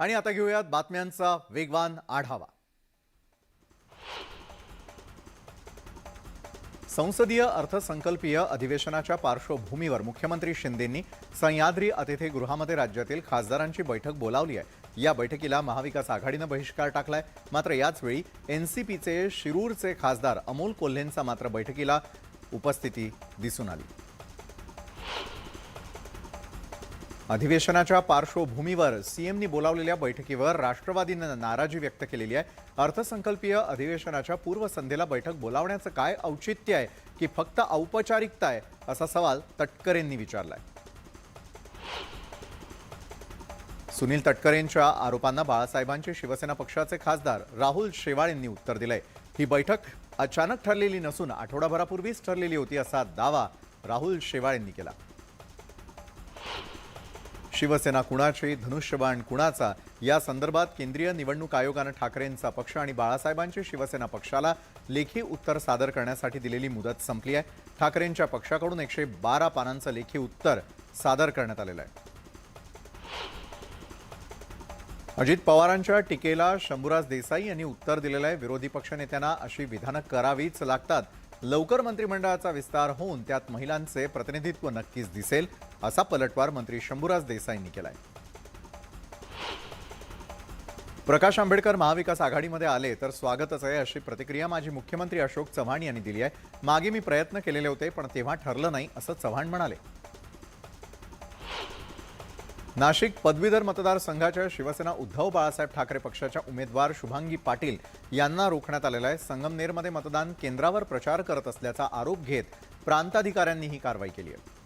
आणि आता घेऊयात बातम्यांचा वेगवान आढावा। संसदीय अर्थसंकल्पीय अधिवेशनाच्या पार्श्वभूमीवर मुख्यमंत्री शिंदेंनी सह्याद्री अतिथीगृहामध्ये राज्यातील खासदारांची बैठक बोलावली आहे। या बैठकीला महाविकास आघाडीने बहिष्कार टाकलाय। मात्र याच वेळी एनसीपीचे शिरूरचे खासदार अमोल कोल्हेंचा मात्र बैठकीला उपस्थिती दिसून आली। अधिवेशनाच्या पार्श्वभूमीवर सीएमनी बोलावलेल्या बैठकीवर राष्ट्रवादीने नाराजी व्यक्त केलेली आहे। अर्थसंकल्पीय अधिवेशनाच्या पूर्वसंध्येला बैठक बोलावण्याचं काय औचित्य आहे की फक्त औपचारिकता आहे, असा सवाल तटकरेंनी विचारलाय। सुनील तटकरेंच्या आरोपांना बाळासाहेबांचे शिवसेना पक्षाचे खासदार राहुल शेवाळेंनी उत्तर दिलंय। ही बैठक अचानक ठरलेली नसून आठवडाभरापूर्वीच ठरलेली होती, असा दावा राहुल शेवाळेंनी केला। शिवसेना कुणाची, धनुष्यबाण कुणाचा, या संदर्भात केंद्रीय निवडणूक आयोगाने ठाकरेंचा पक्ष आणि बाळासाहेबांची शिवसेना पक्षाला लेखी उत्तर सादर करण्यासाठी दिलेली मुदत संपली आहे। ठाकरेंच्या पक्षाकडून 112 पानांचं लेखी उत्तर सादर करण्यात आलेलं आहे। अजित पवारांच्या टीकेला शंभूराज देसाई यांनी उत्तर दिलेलं आहे। विरोधी पक्षनेत्यांना अशी विधानं करावीच लागतात। लवकर मंत्रिमंडळाचा विस्तार होऊन त्यात महिलांचे प्रतिनिधित्व नक्कीच दिसेल, असा पलटवार मंत्री शंभूराज देसाईंनी केलाय। प्रकाश आंबेडकर महाविकास आघाडीमध्ये आले तर स्वागतच आहे, अशी प्रतिक्रिया माजी मुख्यमंत्री अशोक चव्हाण यांनी दिली आहे। मागे मी प्रयत्न केलेले होते पण तेव्हा ठरलं नाही, असं चव्हाण म्हणाले। नाशिक पदवीधर मतदारसंघाच्या शिवसेना उद्धव बाळासाहेब ठाकरे पक्षाच्या उमेदवार शुभांगी पाटील यांना रोखण्यात आलेला आहे। संगमनेरमध्ये मतदान केंद्रावर प्रचार करत असल्याचा आरोप घेत प्रांताधिकाऱ्यांनी ही कारवाई केली आहे।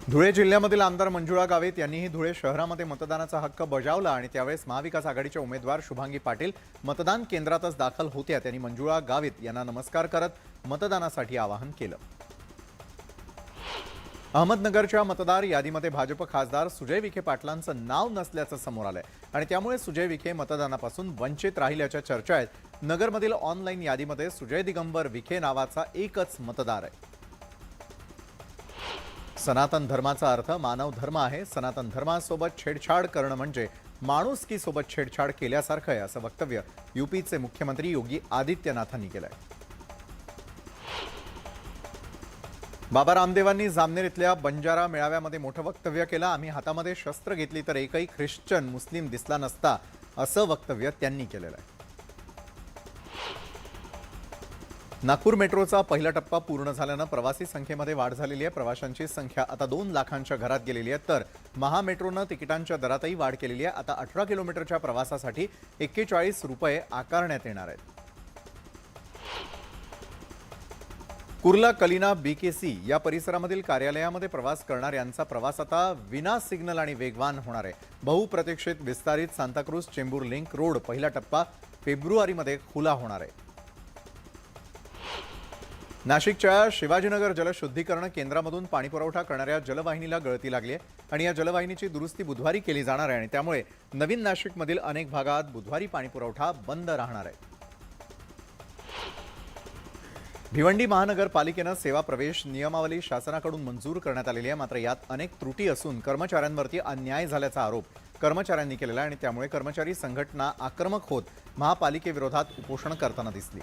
धुळे जिल्ह्यामधील आमदार मंजुळा गावित यांनीही धुळे शहरामध्ये मतदानाचा हक्क बजावला आणि त्यावेळेस महाविकास आघाडीचे उमेदवार शुभांगी पाटील मतदान केंद्रातच दाखल होत्या। त्यांनी मंजुळा गावित यांना नमस्कार करत मतदानासाठी आवाहन केलं। अहमदनगरच्या मतदार यादीमध्ये भाजप खासदार सुजय विखे पाटलांचं नाव नसल्याचं समोर आलंय आणि त्यामुळे सुजय विखे मतदानापासून वंचित राहिल्याच्या चर्चा आहेत। नगरमधील ऑनलाईन यादीमध्ये सुजय दिगंबर विखे नावाचा एकच मतदार आहे। सनातन धर्माचा अर्थ मानव धर्म आहे। सनातन धर्मासोबत छेडछाड करणं म्हणजे माणुसकीसोबत छेडछाड केल्यासारखं आहे, असं वक्तव्य यूपीचे मुख्यमंत्री योगी आदित्यनाथांनी केलंय। बाबा रामदेवांनी जामनेर इथल्या बंजारा मेळाव्यामध्ये मोठं वक्तव्य केलं। आम्ही हातामध्ये शस्त्र घेतली तर एकही ख्रिश्चन मुस्लिम दिसला नसता, असं वक्तव्य त्यांनी केलेलं आहे। नागपूर मेट्रोचा पहिला टप्पा पूर्ण झाल्यानं प्रवासी संख्येमध्ये वाढ झालेली आहे। प्रवाशांची संख्या आता 2 लाखांच्या घरात गेलेली आहे। तर महामेट्रोनं तिकिटांच्या दरातही वाढ केलेली आहे। आता 18 किलोमीटरच्या प्रवासासाठी 41 रुपये आकारण्यात येणार आहेत। कुर्ला कलिना बीकेसी या परिसरामधील कार्यालयामध्ये प्रवास करणाऱ्यांचा प्रवास आता विना सिग्नल आणि वेगवान होणार आहे। बहुप्रतीक्षित विस्तारित सांताक्रूज चेंबूर लिंक रोड पहिला टप्पा फेब्रुवारीमध्ये खुला होणार आहे। नाशिकच्या शिवाजीनगर जलशुद्धीकरण केंद्रामधून पाणीपुरवठा करणाऱ्या जलवाहिनीला गळती लागली आहे आणि या जलवाहिनीची दुरुस्ती बुधवारी केली जाणार आहे आणि त्यामुळे नवीन नाशिकमधील अनेक भागात बुधवारी पाणीपुरवठा बंद राहणार आहे। भिवंडी महानगरपालिकेनं सेवा प्रवेश नियमावली शासनाकडून मंजूर करण्यात आलेली आहे। मात्र यात अनेक त्रुटी असून कर्मचाऱ्यांवरती अन्याय झाल्याचा आरोप कर्मचाऱ्यांनी केलेला आहे आणि त्यामुळे कर्मचारी संघटना आक्रमक होत महापालिकेविरोधात उपोषण करताना दिसली।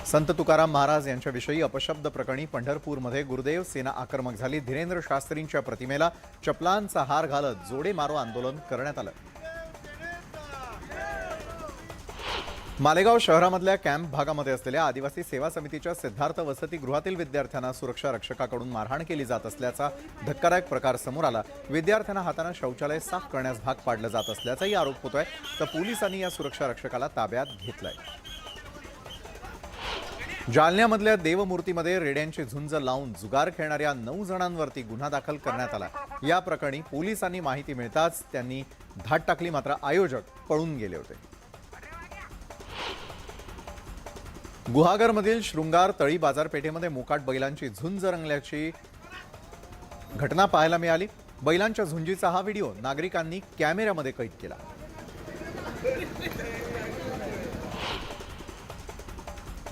संत तुकाराम महाराज यांच्याविषयी अपशब्द प्रकरणी पंढरपूरमध्ये गुरुदेव सेना आक्रमक झाली। धीरेंद्र शास्त्रींच्या प्रतिमेला चपलांचा हार घालत जोडे मारो आंदोलन करण्यात आलं। मालेगाव शहरामधल्या कॅम्प भागामध्ये असलेल्या आदिवासी सेवा समितीच्या सिद्धार्थ वसतिगृहातील विद्यार्थ्यांना सुरक्षा रक्षकाकडून मारहाण केली जात असल्याचा धक्कादायक प्रकार समोर आला। विद्यार्थ्यांना हाताने शौचालय साफ करण्यास भाग पाडलं जात असल्याचाही आरोप होतोय। तर पोलिसांनी या सुरक्षा रक्षकाला ताब्यात घेतलंय। जालन्यामधल्या देवमूर्तीमध्ये रेड्यांची झुंज लावून जुगार खेळणाऱ्या 9 जणांवरती गुन्हा दाखल करण्यात आला। या प्रकरणी पोलिसांनी माहिती मिळताच त्यांनी धाड टाकली, मात्र आयोजक पळून गेले होते। गुहागरमधील शृंगार तळी बाजारपेठेमध्ये मोकाट बैलांची झुंज रंगल्याची घटना पाहायला मिळाली। बैलांच्या झुंजीचा हा व्हिडिओ नागरिकांनी कॅमेऱ्यामध्ये कैद केला।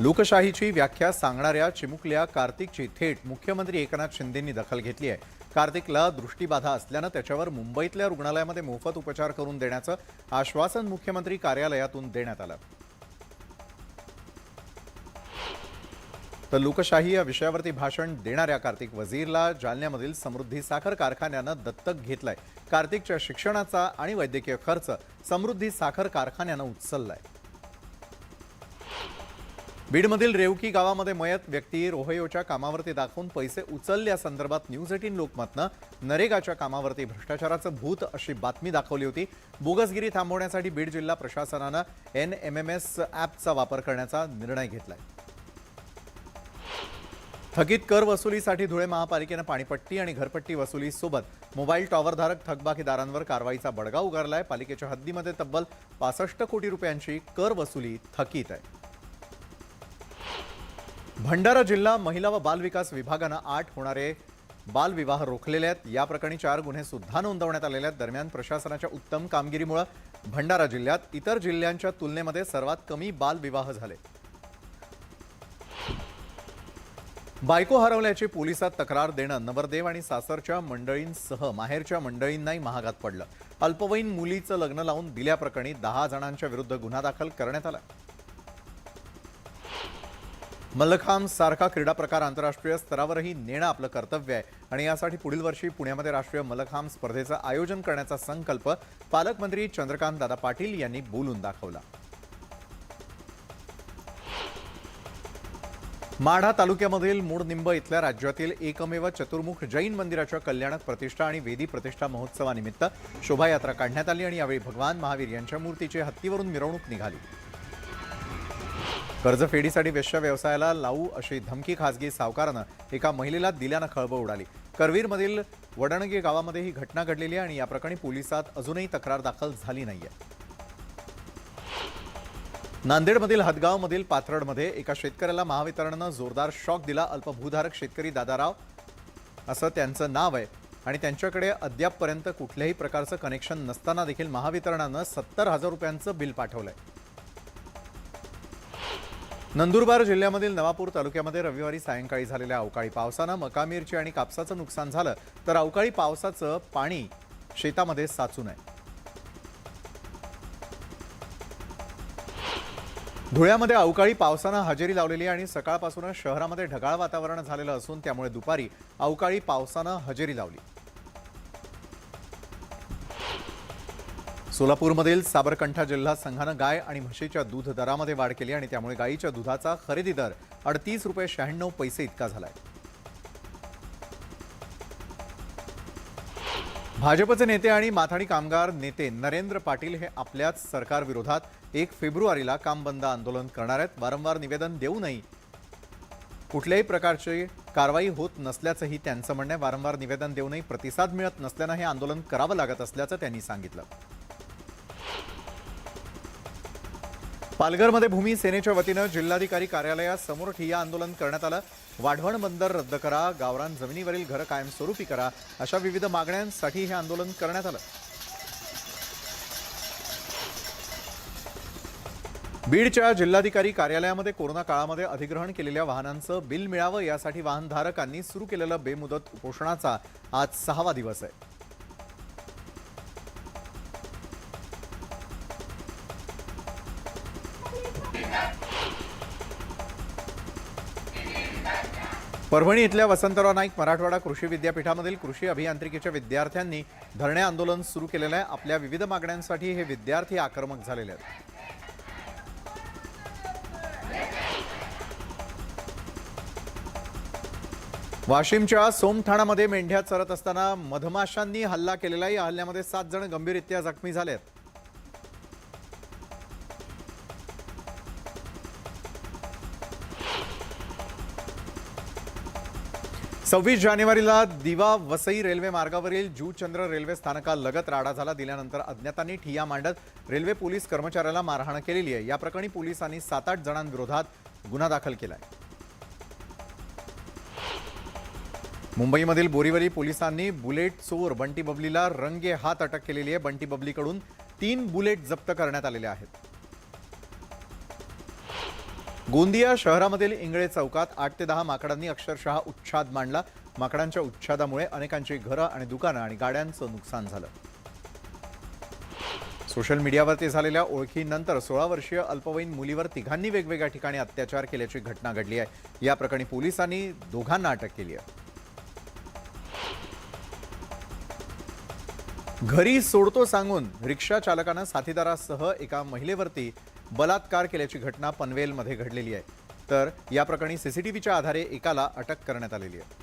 लोकशाहीची व्याख्या सांगणाऱ्या चिमुकल्या कार्तिकची थेट मुख्यमंत्री एकनाथ शिंदेंनी दखल घेतली आहे. कार्तिकला दृष्टीबाधा असल्यानं त्याच्यावर मुंबईतल्या रुग्णालयामध्ये मोफत उपचार करून देण्याचं आश्वासन मुख्यमंत्री कार्यालयातून देण्यात आलं. तर लोकशाही या विषयावरती भाषण देणाऱ्या कार्तिक वजीरला जालन्यामधील समृद्धी साखर कारखान्यानं दत्तक घेतलाय. कार्तिकच्या शिक्षणाचा आणि वैद्यकीय खर्च समृद्धी साखर कारखान्यानं उचललाय. बीडमधील रेवकी गावामध्ये मयत व्यक्ती रोहयोच्या कामावरती दाखवून पैसे उचलल्यासंदर्भात न्यूज 18 लोकमतनं नरेगाच्या कामावरती भ्रष्टाचाराचं भूत अशी बातमी दाखवली होती. बोगसगिरी थांबवण्यासाठी बीड जिल्हा प्रशासनानं NMMS ॲपचा वापर करण्याचा निर्णय घेतलाय. थकीत कर वसुलीसाठी धुळे महापालिकेनं पाणीपट्टी आणि घरपट्टी वसुलीसोबत मोबाईल टॉवरधारक थकबाकीदारांवर कारवाईचा बडगा उगारलाय. पालिकेच्या हद्दीमध्ये तब्बल 65 कोटी रुपयांची कर वसुली थकीत आहे. भंडारा जिल्हा महिला व बालविकास विभागानं 8 होणारे बालविवाह रोखलेले आहेत. या प्रकरणी 4 गुन्हे सुद्धा नोंदवण्यात आलेले आहेत. दरम्यान प्रशासनाच्या उत्तम कामगिरीमुळे भंडारा जिल्ह्यात इतर जिल्ह्यांच्या तुलनेमध्ये सर्वात कमी बालविवाह झाले. बायको हरवल्याची पोलिसात तक्रार देणं नवरदेव आणि सासरच्या मंडळींसह माहेरच्या मंडळींनाही महागात पडलं. अल्पवयीन मुलीचं लग्न लावून दिल्याप्रकरणी 10 जणांच्या विरुद्ध गुन्हा दाखल करण्यात आला. मल्लखांब सारखा क्रीडा प्रकार आंतरराष्ट्रीय स्तरावरही नेणं आपलं कर्तव्य आहे आणि यासाठी पुढील वर्षी पुण्यामध्ये राष्ट्रीय मल्लखांब स्पर्धेचं आयोजन करण्याचा संकल्प पालकमंत्री चंद्रकांत दादा पाटील यांनी बोलून दाखवला. माढा तालुक्यामधील मूळनिंब इथल्या राज्यातील एकमेव चतुर्मुख जैन मंदिराच्या कल्याणक प्रतिष्ठा आणि वेदी प्रतिष्ठा महोत्सवानिमित्त शोभायात्रा काढण्यात आली आणि यावेळी भगवान महावीर यांच्या मूर्तीची हत्तीवरून मिरवणूक निघाली. कर्जफेडीसाठी वेश्या व्यवसायाला लावू अशी धमकी खासगी सावकारानं एका महिलेला दिल्यानं खळबळ उडाली. करवीरमधील वडणगे गावामध्ये ही घटना घडलेली आहे आणि या प्रकरणी पोलिसात अजूनही तक्रार दाखल झाली नाहीये. नांदेडमधील हदगावमधील पाथरडमध्ये एका शेतकऱ्याला महावितरणनं जोरदार शॉक दिला. अल्पभूधारक शेतकरी दादाराव असं त्यांचं नाव आहे आणि त्यांच्याकडे अद्यापपर्यंत कुठल्याही प्रकारचं कनेक्शन नसताना देखील महावितरणानं 70,000 रुपयांचं बिल पाठवलंय. नंदुरबार जिल्ह्यामधील नवापूर तालुक्यामध्ये रविवारी सायंकाळी झालेल्या अवकाळी पावसानं मका, मिरची आणि कापसाचं नुकसान झालं, तर अवकाळी पावसाचं पाणी शेतामध्ये साचू नये. धुळ्यामध्ये अवकाळी पावसानं हजेरी लावलेली आणि सकाळपासूनच शहरामध्ये ढगाळ वातावरण झालेलं असून त्यामुळे दुपारी अवकाळी पावसानं हजेरी लावली. सोलापूरमधील साबरकंठा जिल्हा संघानं गाय आणि म्हशीच्या दूध दरामध्ये वाढ केली आणि त्यामुळे गायीच्या दुधाचा खरेदी दर 38 रुपये 96 पैसे इतका झालाय. भाजपचे नेते आणि माथाडी कामगार नेते नरेंद्र पाटील हे आपल्याच सरकारविरोधात 1 फेब्रुवारीला काम बंद आंदोलन करणार आहेत. वारंवार निवेदन देऊनही कुठल्याही प्रकारची कारवाई होत नसल्याचंही त्यांचं म्हणणं आहे. वारंवार निवेदन देऊनही प्रतिसाद मिळत नसल्यानं हे आंदोलन करावं लागत असल्याचं त्यांनी सांगितलं. पालघरमध्ये भूमी सेनेच्या वतीनं जिल्हाधिकारी कार्यालयासमोर ठिय्या आंदोलन करण्यात आलं. वाढवण बंदर रद्द करा, गावरान जमिनीवरील घरं कायमस्वरूपी करा, अशा विविध मागण्यांसाठी हे आंदोलन करण्यात आलं. बीडच्या जिल्हाधिकारी कार्यालयामध्ये कोरोना काळामध्ये अधिग्रहण केलेल्या वाहनांचं बिल मिळावं यासाठी वाहनधारकांनी सुरू केलेलं बेमुदत उपोषणाचा आज 6वा दिवस आहे. परभणी इथल्या वसंतराव नाईक मराठवाडा कृषी विद्यापीठामधील कृषी अभियांत्रिकीच्या विद्यार्थ्यांनी धरणे आंदोलन सुरू केलेलं आहे. आपल्या विविध मागण्यांसाठी हे विद्यार्थी आक्रमक झालेले आहेत. वाशिमच्या सोमठाणामध्ये मेंढ्या चरत असताना मधमाशांनी हल्ला केलेला. या हल्ल्यामध्ये 7 जण गंभीररित्या जखमी झालेत. 26 जानेवारीला दिवा वसई रेल्वे मार्गावरील जूचंद्र रेल्वे स्थानकालगत राडा झाला. दिल्यानंतर अज्ञातांनी ठिय्या मांडत रेल्वे पोलीस कर्मचाऱ्याला मारहाण केलेली आहे. या प्रकरणी पोलिसांनी 7-8 जणांविरोधात गुन्हा दाखल केलाय. मुंबईमधील बोरीवली पोलिसांनी बुलेट चोर बंटी बबलीला रंगे हात अटक केलेली आहे. बंटी बबलीकडून 3 बुलेट जप्त करण्यात आलेले आहेत. गोंदिया शहरामधील इंगळे चौकात 8 ते 10 माकडांनी अक्षरशः उच्छाद मांडला. माकडांच्या उच्छादामुळे अनेकांची घरं आणि दुकानं आणि गाड्यांचं नुकसान झालं. सोशल मीडियावरती झालेल्या ओळखीनंतर 16 वर्षीय अल्पवयीन मुलीवर तिघांनी वेगवेगळ्या ठिकाणी अत्याचार केल्याची घटना घडली आहे. या प्रकरणी पोलिसांनी दोघांना अटक केली आहे. घरी सोडतो सांगून रिक्षा चालकानं साथीदारासह एका महिलेवरती बलात्कार केल्याची घटना पनवेलमध्ये घडलेली आहे. तर या प्रकरणी सीसीटीव्हीच्या आधारे एकाला अटक करण्यात आलेली आहे.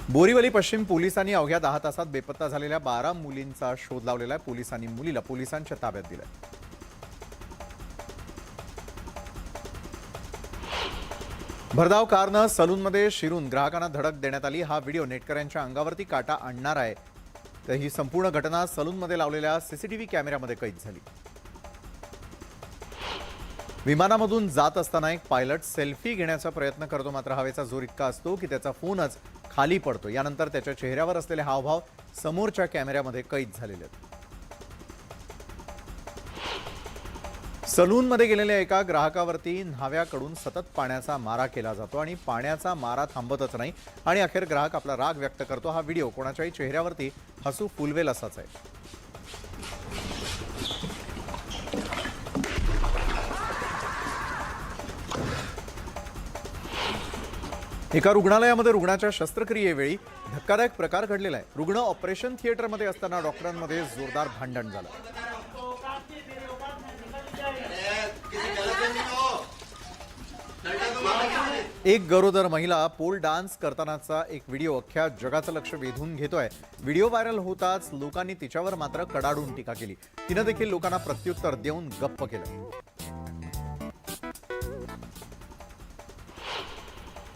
बोरीवली पश्चिम पोलिसांनी अवघ्या 10 तासात बेपत्ता झालेल्या 12 मुलींचा शोध लावलेला आहे. पोलिसांनी मुलीला पोलिसांच्या ताब्यात दिलंय. भरधाव कारनं सलूनमध्ये शिरून ग्राहकांना धडक देण्यात आली. हा व्हिडिओ नेटकऱ्यांच्या अंगावरती काटा आणणार आहे. तर ही संपूर्ण घटना सलूनमध्ये लावलेल्या सीसीटीव्ही कॅमेऱ्यामध्ये कैद झाली. विमानामधून जात असताना एक पायलट सेल्फी घेण्याचा प्रयत्न करतो, मात्र हवेचा जोर इतका असतो की त्याचा फोनच खाली पडतो. यानंतर त्याच्या चेहऱ्यावर असलेले हावभाव समोरच्या कॅमेऱ्यामध्ये कैद झालेले आहेत. सलूनमध्ये गेलेल्या एका ग्राहकावरती न्हाव्याकडून सतत पाण्याचा मारा केला जातो आणि पाण्याचा मारा थांबतच नाही आणि अखेर ग्राहक आपला राग व्यक्त करतो. हा व्हिडिओ कोणाच्याही चेहऱ्यावरती हसू फुलवेल असाच आहे. एका रुग्णालयामध्ये रुग्णाच्या शस्त्रक्रियेवेळी धक्कादायक प्रकार घडलेला आहे. रुग्ण ऑपरेशन थिएटरमध्ये असताना डॉक्टरांमध्ये जोरदार भांडण झालं. एक गरोदर महिला पोल डान्स करतानाचा एक व्हिडिओ अख्ख्या जगाचं लक्ष वेधून घेतोय. व्हिडिओ व्हायरल होताच लोकांनी तिच्यावर मात्र कडाडून टीका केली. तिनं देखील लोकांना प्रत्युत्तर देऊन गप्प केलं.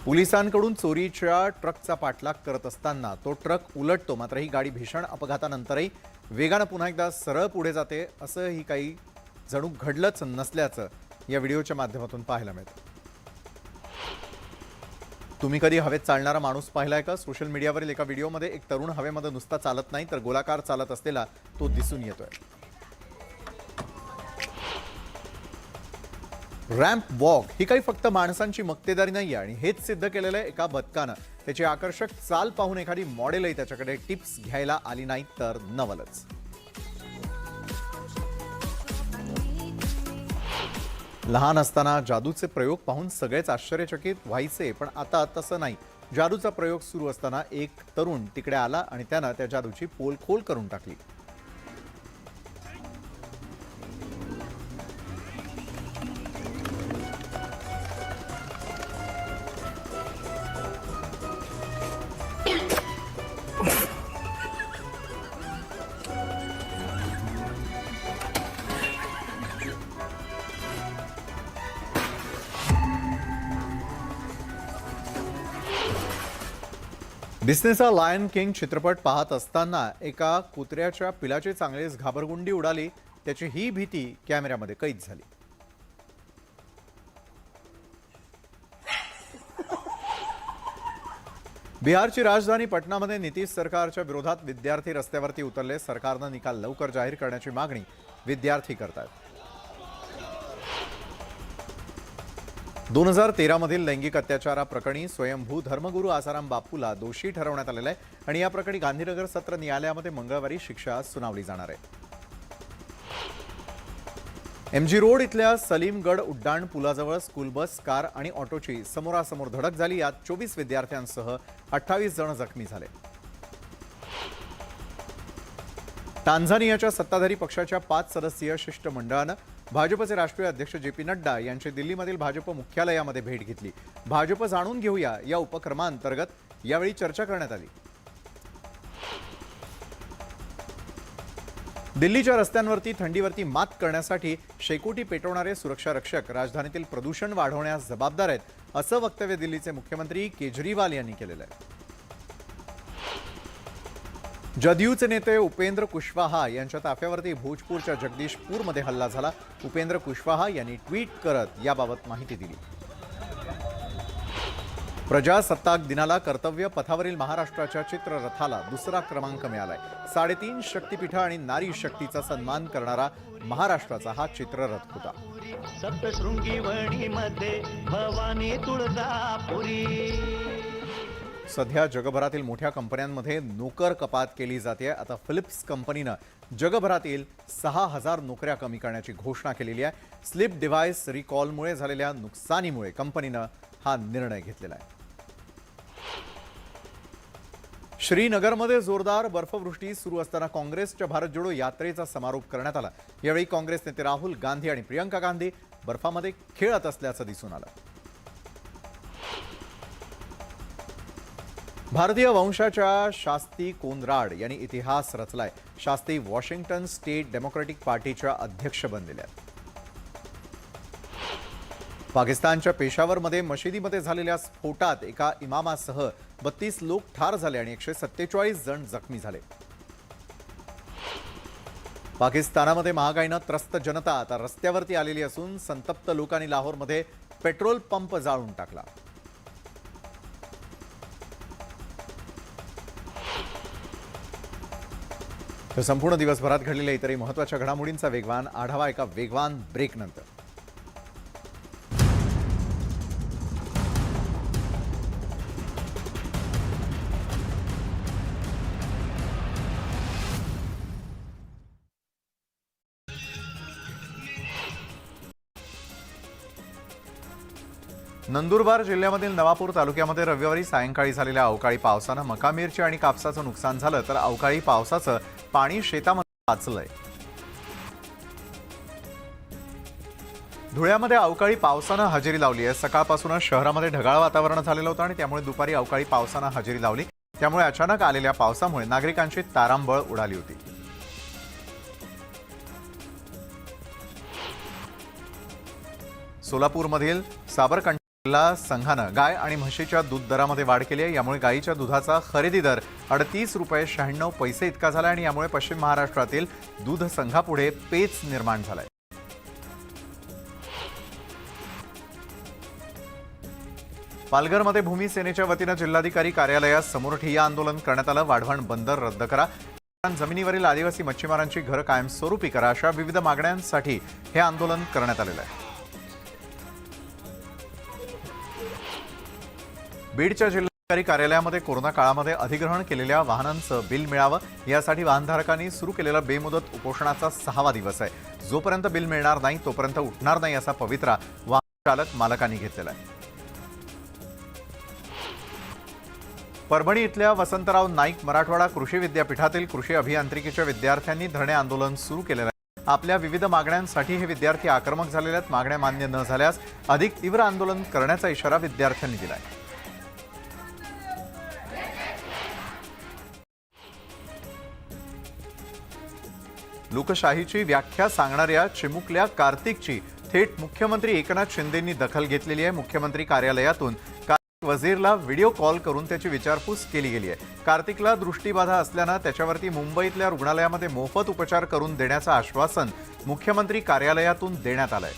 पोलिसांकडून चोरीच्या ट्रकचा पाठलाग करत असताना तो ट्रक उलटतो, मात्र ही गाडी भीषण अपघातानंतरही वेगानं पुन्हा एकदा सरळ पुढे जाते. असं ही काही जणू घडलंच नसल्याचं या व्हिडिओच्या माध्यमातून पाहायला मिळतं. तुम्ही कधी हवेत चालणारा माणूस पाहिलाय का? सोशल मीडियावरील एका व्हिडिओमध्ये एक तरुण हवेमध्ये नुसता चालत नाही तर गोलाकार चालत असलेला तो दिसून येतोय. रॅम्प वॉक ही काही फक्त माणसांची मक्तेदारी नाही आहे आणि हेच सिद्ध केलेलं आहे एका बदकानं. त्याची आकर्षक चाल पाहून एखादी मॉडेलही त्याच्याकडे टिप्स घ्यायला आली नाही तर नवलच. लहान असताना जादूचे प्रयोग पाहून सगळेच आश्चर्यचकित व्हायचे, पण आता तसं नाही. जादूचा प्रयोग सुरू असताना एक तरुण तिकडे आला आणि त्यानं त्या जादूची पोलखोल करून टाकली. डिस्नेचा लायन किंग चित्रपट पाहत असताना एका कुत्र्याच्या पिलाची चांगलीच घाबरगुंडी उडाली. त्याची ही भीती कॅमेऱ्यामध्ये कैद झाली. बिहारची राजधानी पटनामध्ये नितीश सरकारच्या विरोधात विद्यार्थी रस्त्यावरती उतरले. सरकारनं निकाल लवकर जाहीर करण्याची मागणी विद्यार्थी करतात. 2013 मधील लैंगिक अत्याचाराप्रकरणी स्वयंभू धर्मगुरू आसाराम बापूला दोषी ठरवण्यात आलेला आहे आणि या प्रकरणी गांधीनगर सत्र न्यायालयामध्ये मंगळवारी शिक्षा सुनावली जाणार आहे. MG रोड इथल्या सलीमगड उड्डाण पुलाजवळ स्कूल बस, कार आणि ऑटोची समोरासमोर धडक झाली. यात 24 विद्यार्थ्यांसह 28 जण जखमी झाले. टांझानियाच्या सत्ताधारी पक्षाच्या 5 सदस्यीय शिष्टमंडळानं भाजपचे राष्ट्रीय अध्यक्ष JP नड्डा यांची दिल्लीमधील भाजप मुख्यालयामध्ये भेट घेतली. भाजप जाणून घेऊया या उपक्रमांतर्गत यावेळी चर्चा करण्यात आली. दिल्लीच्या रस्त्यांवरती थंडीवरती मात करण्यासाठी शेकोटी पेटवणारे सुरक्षा रक्षक राजधानीतील प्रदूषण वाढवण्यास जबाबदार आहेत, असं वक्तव्य दिल्लीचे मुख्यमंत्री केजरीवाल यांनी केलेलं आहे. जदयूचे नेते उपेंद्र कुशवाहा यांच्या ताफ्यावरती भोजपूरच्या जगदीशपूरमध्ये हल्ला झाला. उपेंद्र कुशवाहा यांनी ट्विट करत याबाबत माहिती दिली. प्रजासत्ताक दिनाला कर्तव्य पथावरील महाराष्ट्राच्या चित्ररथाला दुसरा क्रमांक मिळालाय। 3.5 शक्तिपीठं आणि नारी शक्तीचा सन्मान करणारा महाराष्ट्राचा हा चित्ररथ होता। सप्तशृंगी वणीमध्ये भवानी तुळजापुरी। सध्या जगभरातील मोठ्या कंपन्यांमध्ये नोकर कपात केली जाते। आता फिलिप्स कंपनीनं जगभरातील 6000 नोकऱ्या कमी करण्याची घोषणा केलेली आहे। स्लीप डिव्हाइस रिकॉलमुळे झालेल्या नुकसानीमुळे कंपनीनं हा निर्णय घेतलेला आहे। श्रीनगरमध्ये जोरदार बर्फवृष्टी सुरू असताना काँग्रेसच्या भारत जोडो यात्रेचा समारोप करण्यात आला। यावेळी काँग्रेस नेते राहुल गांधी आणि प्रियंका गांधी बर्फामध्ये खेळत असल्याचं दिसून आलं। भारतीय वंशाच्या शास्त्री कोनराड यांनी इतिहास रचलाय। शास्त्री वॉशिंग्टन स्टेट डेमोक्रेटिक पार्टीच्या अध्यक्ष बनलेले आहेत। पाकिस्तानच्या पेशावरमध्ये मशिदीमध्ये झालेल्या स्फोटात एका इमामासह 32 लोक ठार झाले आणि 147 जण जखमी झाले। पाकिस्तानामध्ये महागाईनं त्रस्त जनता आता रस्त्यावरती आलेली असून संतप्त लोकांनी लाहोरमध्ये पेट्रोल पंप जाळून टाकला। तर संपूर्ण दिवसभरात घडलेल्या इतरही महत्त्वाच्या घडामोडींचा वेगवान आढावा एका वेगवान ब्रेकनंतर। नंदुरबार जिल्ह्यामधील नवापूर तालुक्यामध्ये रविवारी सायंकाळी झालेल्या अवकाळी पावसानं मका मिरची आणि कापसाचं नुकसान झालं, तर अवकाळी पावसाचं पाणी शेतामध्ये वाचलंय। धुळ्यामध्ये अवकाळी पावसानं हजेरी लावली आहे। सकाळपासूनच शहरामध्ये ढगाळ वातावरण झालेलं होतं आणि त्यामुळे दुपारी अवकाळी पावसानं हजेरी लावली। त्यामुळे अचानक आलेल्या पावसामुळे नागरिकांची तारांबळ उडाली होती। सोलापूरमधील साबरकंठा संघानं गाय आणि म्हशीच्या दूध दरामध्ये वाढ केली आहे। यामुळे गायीच्या दुधाचा खरेदी दर 38 रुपये 96 पैसे इतका झाला आणि यामुळे पश्चिम महाराष्ट्रातील दूध संघापुढे पेच निर्माण झालाय। पालघरमध्ये भूमिसेनेच्या वतीनं जिल्हाधिकारी कार्यालयासमोर ठिय्या आंदोलन करण्यात आलं। वाढवण बंदर रद्द करा, जमिनीवरील आदिवासी मच्छीमारांची घरं कायमस्वरूपी करा, अशा विविध मागण्यांसाठी हे आंदोलन करण्यात आलेलं आहे। बीडच्या जिल्हाधिकारी कार्यालयामध्ये कोरोना काळामध्ये अधिग्रहण केलेल्या वाहनांचं बिल मिळावं यासाठी वाहनधारकांनी सुरू केलेला बेमुदत उपोषणाचा 6वा दिवस आहे। जोपर्यंत बिल मिळणार नाही तोपर्यंत उठणार नाही असा पवित्रा वाहन चालक मालकांनी घेतलेला आहे। परभणी इथल्या वसंतराव नाईक मराठवाडा कृषी विद्यापीठातील कृषी अभियांत्रिकीच्या विद्यार्थ्यांनी धरणे आंदोलन सुरू केलेलं आहे। आपल्या विविध मागण्यांसाठी हे विद्यार्थी आक्रमक झालेले आहेत। मागण्या मान्य न झाल्यास अधिक तीव्र आंदोलन करण्याचा इशारा विद्यार्थ्यांनी दिला आहे। लोकशाहीची व्याख्या सांगणाऱ्या चिमुकल्या कार्तिकची थेट मुख्यमंत्री एकनाथ शिंदेंनी दखल घेतलेली आहे। मुख्यमंत्री कार्यालयातून कार्तिक वजीरला व्हिडिओ कॉल करून त्याची विचारपूस केली गेली आहे। कार्तिकला दृष्टीबाधा असल्यानं त्याच्यावरती मुंबईतल्या रुग्णालयामध्ये मोफत उपचार करून देण्याचं आश्वासन मुख्यमंत्री कार्यालयातून देण्यात आलंय।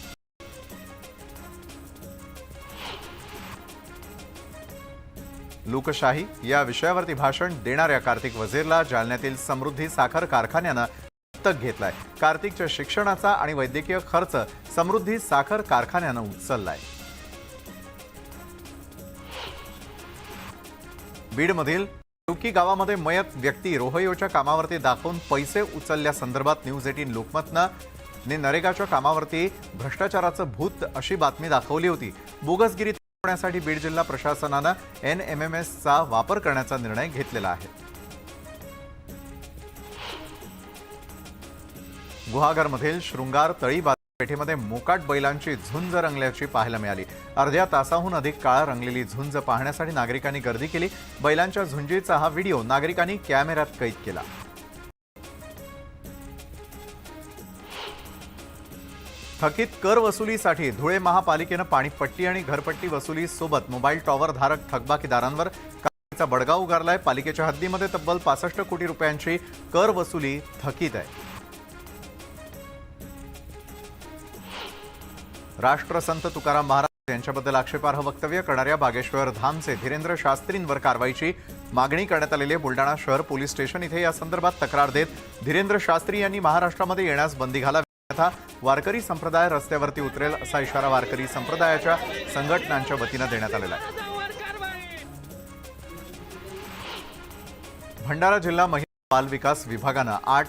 लोकशाही या विषयावरती भाषण देणाऱ्या कार्तिक वजीरला जालन्यातील समृद्धी साखर कारखान्यानं दत्तक घेतलाय। कार्तिकच्या शिक्षणाचा आणि वैद्यकीय खर्च समृद्धी साखर कारखान्यानं उचललाय। बीडमधील देवकी गावामध्ये मयत व्यक्ती रोहयोच्या कामावरती दाखवून पैसे उचलल्यासंदर्भात न्यूज 18 लोकमतनं नरेगाच्या कामावरती भ्रष्टाचाराचं भूत अशी बातमी दाखवली होती। बोगसगिरी थांबवण्यासाठी बीड जिल्हा प्रशासनानं NMMSचा वापर करण्याचा निर्णय घेतलेला आहे। गुहागरमधील शृंगार तळी बाजारपेठेमध्ये मोकाट बैलांची झुंज रंगल्याची पाहायला मिळाली। अर्ध्या तासाहून अधिक काळ रंगलेली झुंज पाहण्यासाठी नागरिकांनी गर्दी केली। बैलांच्या झुंजीचा हा व्हिडिओ नागरिकांनी कॅमेऱ्यात कैद केला। थकीत कर वसुलीसाठी धुळे महापालिकेनं पाणीपट्टी आणि घरपट्टी वसुली सोबत मोबाईल टॉवर धारक थकबाकीदारांवर कारवाईचा बडगा उगारलाय। पालिकेच्या हद्दीमध्ये तब्बल 65 कोटी रुपयांची कर वसुली थकीत आहे। राष्ट्रसंत तुकाराम महाराज यांच्याबद्दल आक्षेपार्ह वक्तव्य करणाऱ्या बागेश्वर धामचे धीरेंद्र शास्त्रींवर कारवाईची मागणी करण्यात आलेली आहे। बुलढाणा शहर पोलीस स्टेशन इथे या संदर्भात तक्रार देत धीरेंद्र शास्त्री यांनी महाराष्ट्रामध्ये येण्यास बंदी घालावी, अन्यथा वारकरी संप्रदाय रस्त्यावरती उतरेल असा इशारा वारकरी संप्रदायाच्या संघटनांच्या वतीनं देण्यात आलेला आहे। भंडारा जिल्हा महिला बाल विकास विभागानं 8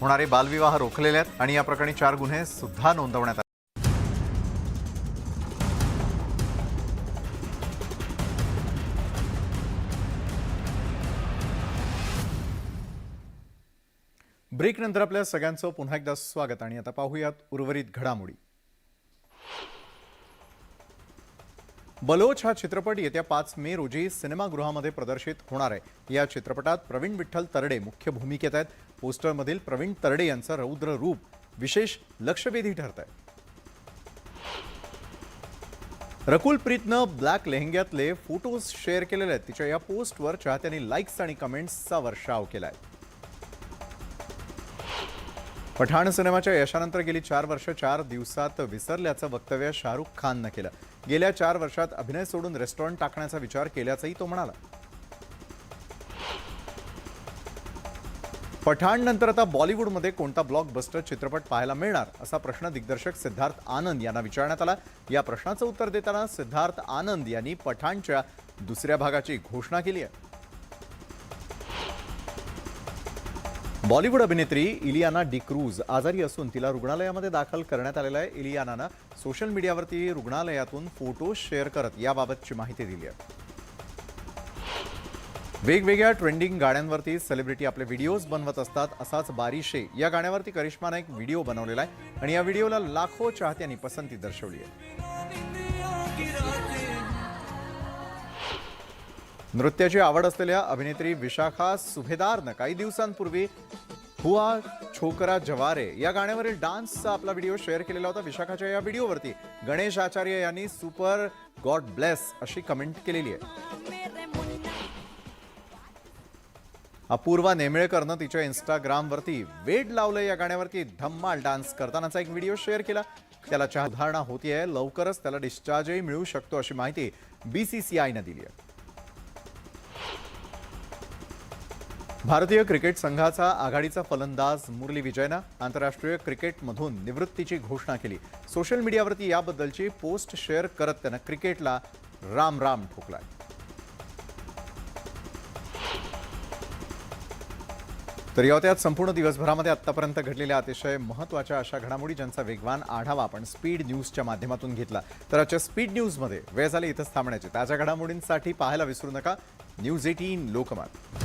होणारे बालविवाह रोखलेले आहेत आणि या प्रकरणी 4 गुन्हे सुद्धा नोंदवण्यात आले। ब्रेक नंतर आपल्या सगळ्यांचं पुन्हा एकदा स्वागत आणि आता पाहूयात उर्वरित घडामोडी। बलोच हा चित्रपट येत्या 5 मे रोजी सिनेमागृहामध्ये प्रदर्शित होणार आहे। या चित्रपटात प्रवीण विठ्ठल तरडे मुख्य भूमिकेत आहेत। पोस्टरमधील प्रवीण तरडे यांचं रौद्र रूप विशेष लक्षवेधी ठरत आहे। रकुल प्रीतनं ब्लॅक लेहंग्यातले फोटोज शेअर केलेले आहेत। तिच्या या पोस्टवर चाहत्यांनी लाईक्स आणि कमेंट्सचा वर्षाव केलाय। पठाण सिनेमाच्या यशानंतर गेली 4 वर्ष 4 दिवसात विसरल्याचं वक्तव्य शाहरुख खाननं केलं। गेल्या 4 वर्षात अभिनय सोडून रेस्टॉरंट टाकण्याचा विचार केल्याचंही तो म्हणाला। पठाण नंतर आता बॉलिवूडमध्ये कोणता ब्लॉकबस्टर चित्रपट पाहायला मिळणार असा प्रश्न दिग्दर्शक सिद्धार्थ आनंद यांना विचारण्यात आला। या प्रश्नाचं उत्तर देताना सिद्धार्थ आनंद यांनी पठाणच्या दुसऱ्या भागाची घोषणा केली आहे। बॉलिवूड अभिनेत्री इलियाना डिक्रूज आजारी असून तिला रुग्णालयामध्ये दाखल करण्यात आलेला आहे। इलियानानं सोशल मीडियावरती रुग्णालयातून फोटो शेअर करत याबाबतची माहिती दिली आहे। वेगवेगळ्या ट्रेंडिंग गाण्यांवरती सेलिब्रिटी आपले व्हिडिओज बनवत असतात। असाच बारिशे या गाण्यावरती करिश्मानं एक व्हिडिओ बनवलेला आहे आणि या व्हिडिओला लाखो चाहत्यांनी पसंती दर्शवली आहे। नृत्याची आवड असलेल्या अभिनेत्री विशाखा सुभेदारनं काही दिवसांपूर्वी हुआ छोकरा जवारे या गाण्यावरील डान्सचा आपला व्हिडिओ शेअर केलेला होता। विशाखाच्या या व्हिडिओवरती गणेश आचार्य यांनी सुपर गॉड ब्लेस अशी कमेंट केलेली आहे। अपूर्वा नेमळेकरनं तिच्या इंस्टाग्रामवरती वेड लावलं या गाण्यावरती धम्माल डान्स करतानाचा एक व्हिडिओ शेअर केला। त्याला सुधारणा होतीये, लवकरच त्याला डिस्चार्जही मिळू शकतो अशी माहिती BCCIनं दिली आहे। भारतीय क्रिकेट संघाचा आघाडीचा फलंदाज मुरली विजयनं आंतरराष्ट्रीय क्रिकेटमधून निवृत्तीची घोषणा केली। सोशल मीडियावरती याबद्दलची पोस्ट शेअर करत त्यानं क्रिकेटला राम राम ठोकलाय। तर या होत्या संपूर्ण दिवसभरामध्ये आतापर्यंत घडलेल्या अतिशय महत्त्वाच्या अशा घडामोडी ज्यांचा वेगवान आढावा आपण स्पीड न्यूजच्या माध्यमातून घेतला। तर आजच्या स्पीड न्यूजमध्ये वेळ झाली इथंच थांबण्याची। ताज्या घडामोडींसाठी पाहायला विसरू नका न्यूज 18 लोकमत।